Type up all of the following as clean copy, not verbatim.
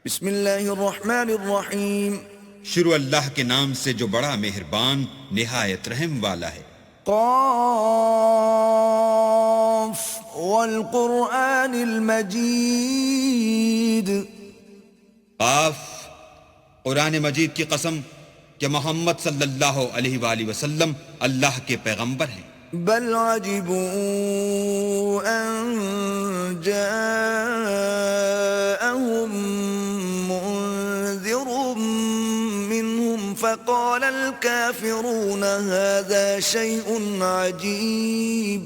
بسم اللہ الرحمن الرحیم. شروع اللہ کے نام سے جو بڑا مہربان نہایت رحم والا ہے. قاف والقرآن المجید. قاف، قرآن مجید کی قسم کہ محمد صلی اللہ علیہ وآلہ وسلم اللہ کے پیغمبر ہیں. بل عجبوا ان جاءهم منذر منهم فقال الكافرون هذا شيء عجيب.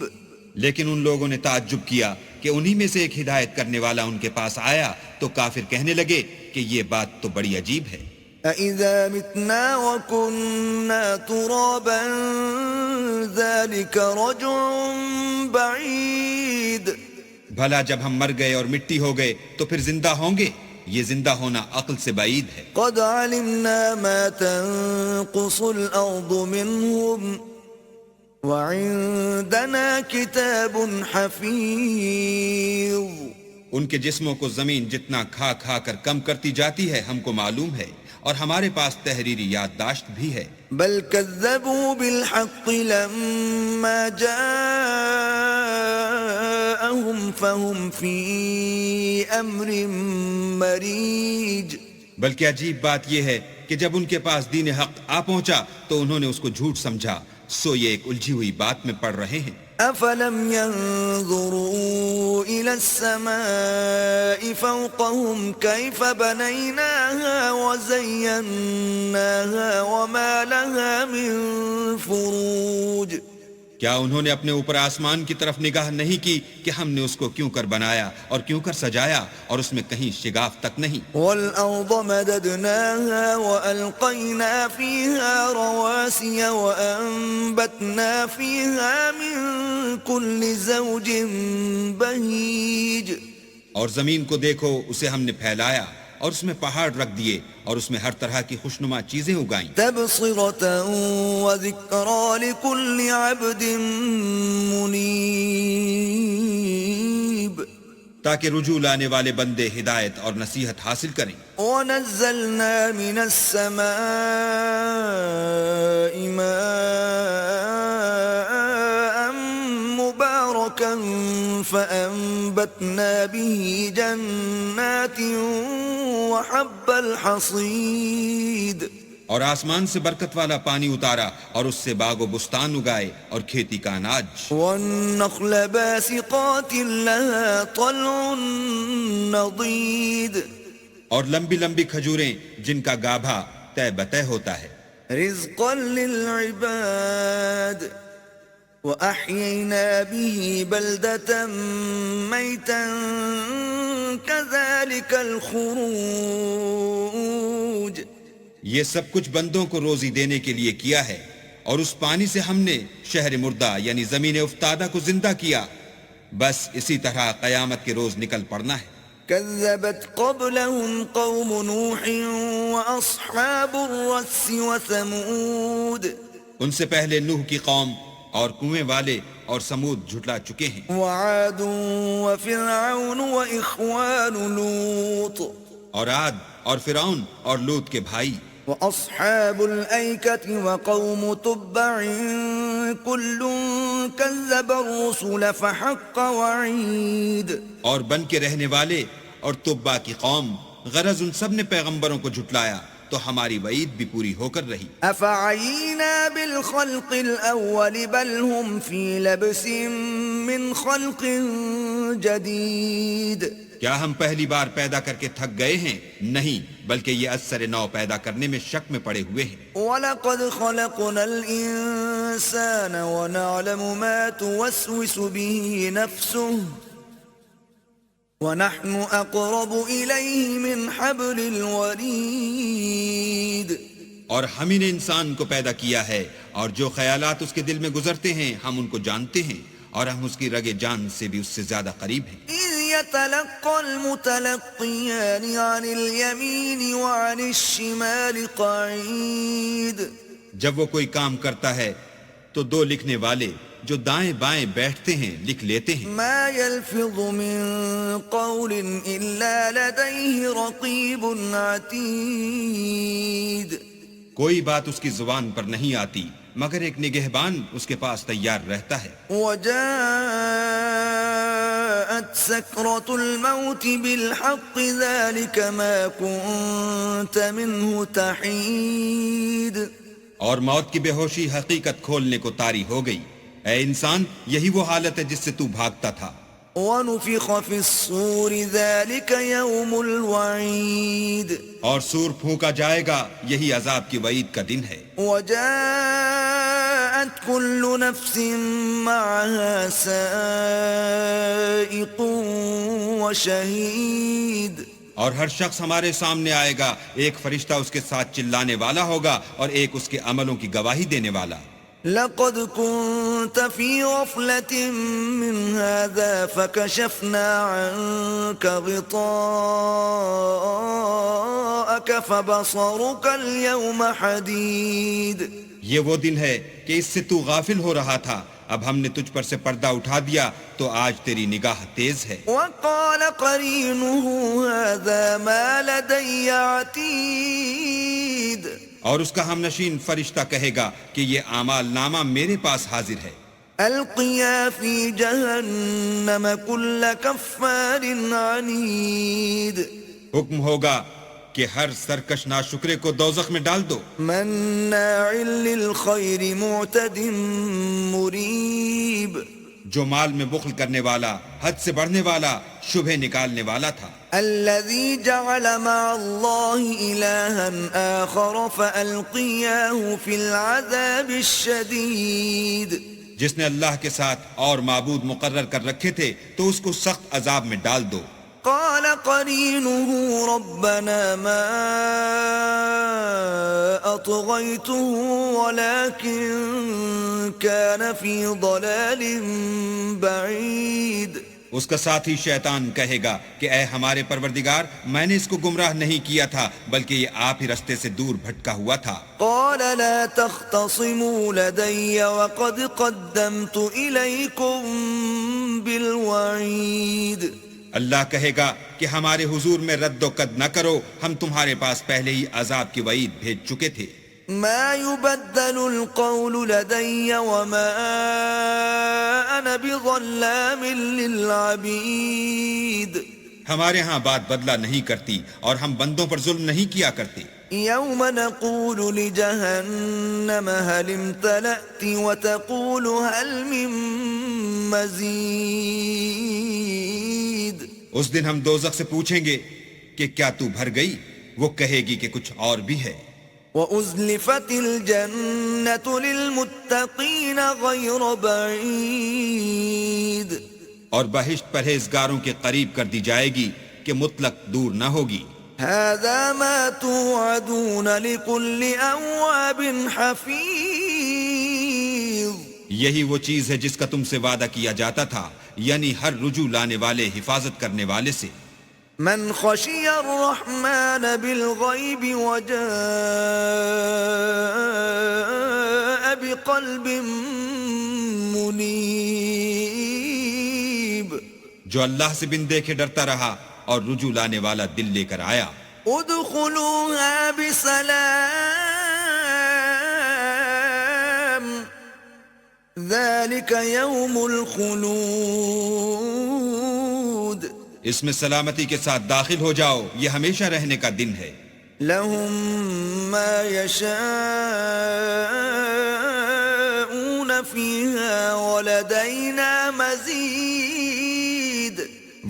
لیکن ان لوگوں نے تعجب کیا کہ انہی میں سے ایک ہدایت کرنے والا ان کے پاس آیا تو کافر کہنے لگے کہ یہ بات تو بڑی عجیب ہے. أَإِذَا مِتْنَا وَكُنَّا تُرَابًا ذَلِكَ رَجْعٌ بَعِيدٌ. بھلا جب ہم مر گئے اور مٹی ہو گئے تو پھر زندہ ہوں گے؟ یہ زندہ ہونا عقل سے بعید ہے. قَدْ عَلِمْنَا مَا تَنقُصُ الْأَرْضُ مِنْهُمْ وَعِندَنَا كِتَابٌ حَفِيظٌ. ان کے جسموں کو زمین جتنا کھا کھا کر کم کرتی جاتی ہے ہم کو معلوم ہے، اور ہمارے پاس تحریری یادداشت بھی ہے. بل كذبوا بالحق لما جاءهم فهم في أمر مريج. بلکہ عجیب بات یہ ہے کہ جب ان کے پاس دین حق آ پہنچا تو انہوں نے اس کو جھوٹ سمجھا، سو یہ ایک الجھی ہوئی بات میں پڑ رہے ہیں. أفلم ينظروا إلى السماء فوقهم كيف بنيناها وزيناها وما لها من فروج. کیا انہوں نے اپنے اوپر آسمان کی طرف نگاہ نہیں کی کہ ہم نے اس کو کیوں کر بنایا اور کیوں کر سجایا اور اس میں کہیں شگاف تک نہیں. والأرض مددناها وألقينا فيها رواسي وأنبتنا فيها من كل زوج بهيج. اور زمین کو دیکھو، اسے ہم نے پھیلایا اور اس میں پہاڑ رکھ دیے اور اس میں ہر طرح کی خوشنما چیزیں اگائیں. تبصرة وذكرى لكل عبد منيب. تاکہ رجوع لانے والے بندے ہدایت اور نصیحت حاصل کریں. ونزلنا من السماء ماء مباركا فأنبتنا به جنات وحب الحصيد. اور آسمان سے برکت والا پانی اتارا اور اس سے باغ و بستان اگائے اور کھیتی کا اناج. والنخل باسقات لها طلع نضيد. اور لمبی لمبی کھجوریں جن کا گابھا طے بطے ہوتا ہے. رزقا للعباد وأحيينا به بلدة ميتا كذلك الخروج. یہ سب کچھ بندوں کو روزی دینے کے لیے کیا ہے، اور اس پانی سے ہم نے شہر مردہ یعنی زمین افتادہ کو زندہ کیا. بس اسی طرح قیامت کے روز نکل پڑنا ہے. كذبت قبلهم قوم نوح وأصحاب الرس وثمود. ان سے پہلے نوح کی قوم اور کنویں والے اور سمود جھٹلا چکے ہیں. وعاد وفرعون وإخوان لوط. اور عاد اور فرعون اور لوط کے بھائی. وأصحاب الأيكة وقوم تبع كل كذب الرسل فحق وعيد. اور بن کے رہنے والے اور تبا کی قوم، غرض ان سب نے پیغمبروں کو جھٹلایا تو ہماری وعید بھی پوری ہو کر رہی. أفعينا بالخلق الأول بل هم في لبس من خلق جديد. کیا ہم پہلی بار پیدا کر کے تھک گئے ہیں؟ نہیں، بلکہ یہ اثر نو پیدا کرنے میں شک میں پڑے ہوئے ہیں. وَلَقَدْ خَلَقْنَا الْإِنسَانَ وَنَعْلَمُ مَا تُوَسْوِسُ بِهِ نَفْسُهُ وَنَحْنُ أَقْرَبُ إِلَيْهِ مِنْ حَبْلِ الْوَرِيدِ. اور ہم ہی نے انسان کو پیدا کیا ہے، اور جو خیالات اس کے دل میں گزرتے ہیں ہم ان کو جانتے ہیں، اور ہم اس کی رگ جان سے بھی اس سے زیادہ قریب ہیں. إِذْ يَتَلَقَّى الْمُتَلَقِّيَانِ عَنِ الْيَمِينِ وَعَنِ الشِّمَالِ قَعِيدٌ. جب وہ کوئی کام کرتا ہے تو دو لکھنے والے جو دائیں بائیں بیٹھتے ہیں لکھ لیتے ہیں. ما يلفظ من قول إلا لديه رقيب عتيد. کوئی بات اس کی زبان پر نہیں آتی مگر ایک نگہبان اس کے پاس تیار رہتا ہے. وجاءت سكرة الموت بالحق ذلك ما كنت منه تحيد. اور موت کی بے ہوشی حقیقت کھولنے کو طاری ہو گئی. اے انسان یہی وہ حالت ہے جس سے تو بھاگتا تھا. ونفخ في الصور ذلك يوم الوعيد. اور سور پھونکا جائے گا یہی عذاب کی وعید کا دن ہے. وجاءت كل نفس معها سائق وشهيد. اور ہر شخص ہمارے سامنے آئے گا، ایک فرشتہ اس کے ساتھ چلانے والا ہوگا اور ایک اس کے عملوں کی گواہی دینے والا. لقد كنت في غفلة من هذا فكشفنا عنك غطاءك فبصرك اليوم حديد. یہ وہ دن ہے کہ اس سے تو غافل ہو رہا تھا، اب ہم نے تجھ پر سے پردہ اٹھا دیا تو آج تیری نگاہ تیز ہے. وقال قرينه هذا ما لدي عتيد. اور اس کا ہم نشین فرشتہ کہے گا کہ یہ اعمال نامہ میرے پاس حاضر ہے. القيا في جهنم كل كفار عنيد. حکم ہوگا کہ ہر سرکش ناشکرے کو دوزخ میں ڈال دو. مناع للخير معتد مريب. جو مال میں بخل کرنے والا، حد سے بڑھنے والا، شبہ نکالنے والا تھا. الذي جعل مع الله إلها آخر فألقياه في العذاب الشديد. جس نے اللہ کے ساتھ اور معبود مقرر کر رکھے تھے تو اس کو سخت عذاب میں ڈال دو. قال قرينه ربنا ما أطغيته ولكن كان في ضلال بعيد. اس کا ساتھی شیطان کہے گا کہ اے ہمارے پروردگار، میں نے اس کو گمراہ نہیں کیا تھا بلکہ یہ آپ ہی رستے سے دور بھٹکا ہوا تھا. قال لا تختصموا لدي وقد قدمت إليكم بالوعيد. اللہ کہے گا کہ ہمارے حضور میں رد و قد نہ کرو، ہم تمہارے پاس پہلے ہی عذاب کی وعید بھیج چکے تھے. ما يبدل القول لدي وما أنا بظلام للعبيد. ہمارے ہاں بات بدلہ نہیں کرتی اور ہم بندوں پر ظلم نہیں کیا کرتے. يوم نقول لجهنم هل امتلأت وتقول هل من مزيد. اس دن ہم دوزخ سے پوچھیں گے کہ کیا تو بھر گئی؟ وہ کہے گی کہ کچھ اور بھی ہے. وَأُزْلِفَتِ الْجَنَّةُ لِلْمُتَّقِينَ غَيْرَ بَعِيدٍ. اور بہشت پرہیزگاروں کے قریب کر دی جائے گی کہ مطلق دور نہ ہوگی. هَذَا مَا تُوعَدُونَ لِكُلِّ أَوَّابٍ حَفِيظٍ. یہی وہ چیز ہے جس کا تم سے وعدہ کیا جاتا تھا، یعنی ہر رجوع لانے والے، حفاظت کرنے والے سے. من خشي الرحمن بالغيب وجاء بقلب منيب. جو اللہ سے بن دیکھے ڈرتا رہا اور رجوع لانے والا دل لے کر آیا. ادخلوها بسلام ذلك يوم الخلود. اس میں سلامتی کے ساتھ داخل ہو جاؤ، یہ ہمیشہ رہنے کا دن ہے. لهم ما يشاءون فيها ولدينا مزيد.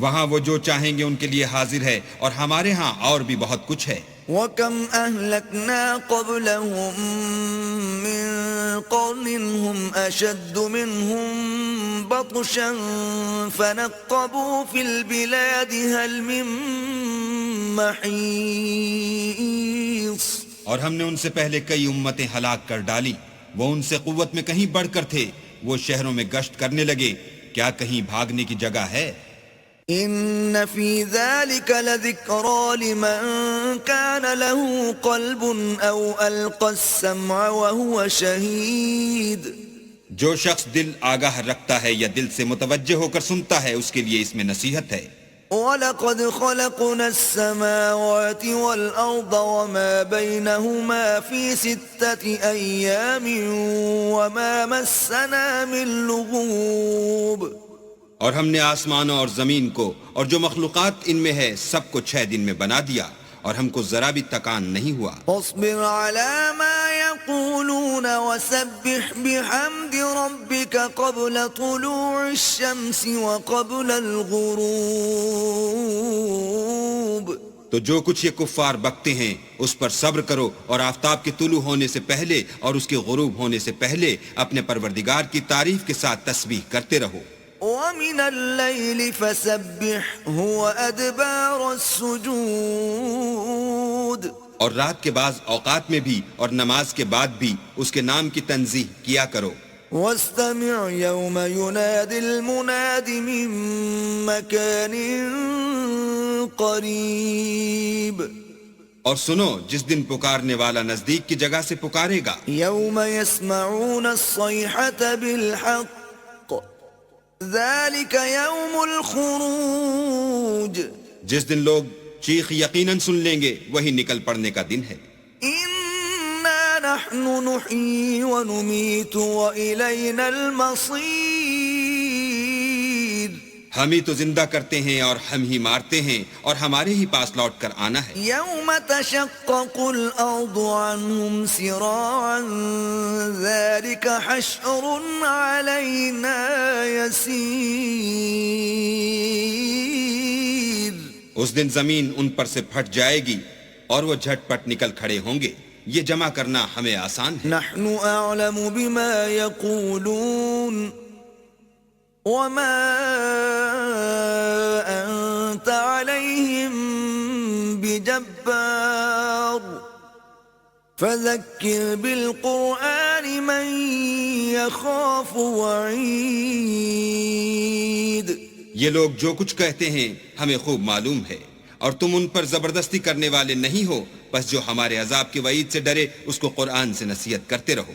وہاں وہ جو چاہیں گے ان کے لیے حاضر ہے اور ہمارے ہاں اور بھی بہت کچھ ہے. وَكَمْ أَهْلَكْنَا قَبْلَهُمْ مِنْ قَرْنٍ هُمْ أَشَدُّ مِنْهُمْ بَطْشًا فَنَقَّبُوا فِي الْبِلَادِ هَلْ مِنْ مَحِيصٍ. اور ہم نے ان سے پہلے کئی امتیں ہلاک کر ڈالی، وہ ان سے قوت میں کہیں بڑھ کر تھے، وہ شہروں میں گشت کرنے لگے، کیا کہیں بھاگنے کی جگہ ہے؟ ان فی ذلک لذکرى لمن کان له قلب او القى السمع وهو شہید. جو شخص دل آگاہ رکھتا ہے یا دل سے متوجہ ہو کر سنتا ہے اس کے لیے اس میں نصیحت ہے. وَلَقَدْ خَلَقْنَا السَّمَاوَاتِ وَالْأَرْضَ وَمَا بَيْنَهُمَا فِي 6 أَيَّامٍ وَمَا مَسَّنَا مِن لُغُوبٍ. اور ہم نے آسمانوں اور زمین کو اور جو مخلوقات ان میں ہے سب کو 6 دن میں بنا دیا اور ہم کو ذرا بھی تکان نہیں ہوا. فاصبر على ما يقولون وسبح بحمد ربك قبل طلوع الشمس وقبل الغروب. تو جو کچھ یہ کفار بکتے ہیں اس پر صبر کرو اور آفتاب کے طلوع ہونے سے پہلے اور اس کے غروب ہونے سے پہلے اپنے پروردگار کی تعریف کے ساتھ تسبیح کرتے رہو. ومن الليل فسبحه وأدبار السجود. اور رات کے بعض اوقات میں بھی اور نماز کے بعد بھی اس کے نام کی تنزیہ کیا کرو. واستمع يوم ينادي المناد من مكان قريب. اور سنو جس دن پکارنے والا نزدیک کی جگہ سے پکارے گا. يوم يسمعون الصيحة بالحق ذلك يوم الخروج. جس دن لوگ چیخ یقیناً سن لیں گے وہی نکل پڑنے کا دن ہے. إنا نحن نحيي ونميت وإلينا المصير. ہم ہی تو زندہ کرتے ہیں اور ہم ہی مارتے ہیں اور ہمارے ہی پاس لوٹ کر آنا ہے. يوم تشقق الأرض عنهم سراعا ذلك حشر علينا يسير. اس دن زمین ان پر سے پھٹ جائے گی اور وہ جھٹ پٹ نکل کھڑے ہوں گے. یہ جمع کرنا ہمیں آسان ہے. نحن أعلم بما يقولون وما أنت عليهم بجبار فذكر بالقرآن من يخاف وعيد. یہ لوگ جو کچھ کہتے ہیں ہمیں خوب معلوم ہے اور تم ان پر زبردستی کرنے والے نہیں ہو. بس جو ہمارے عذاب کے وعید سے ڈرے اس کو قرآن سے نصیحت کرتے رہو.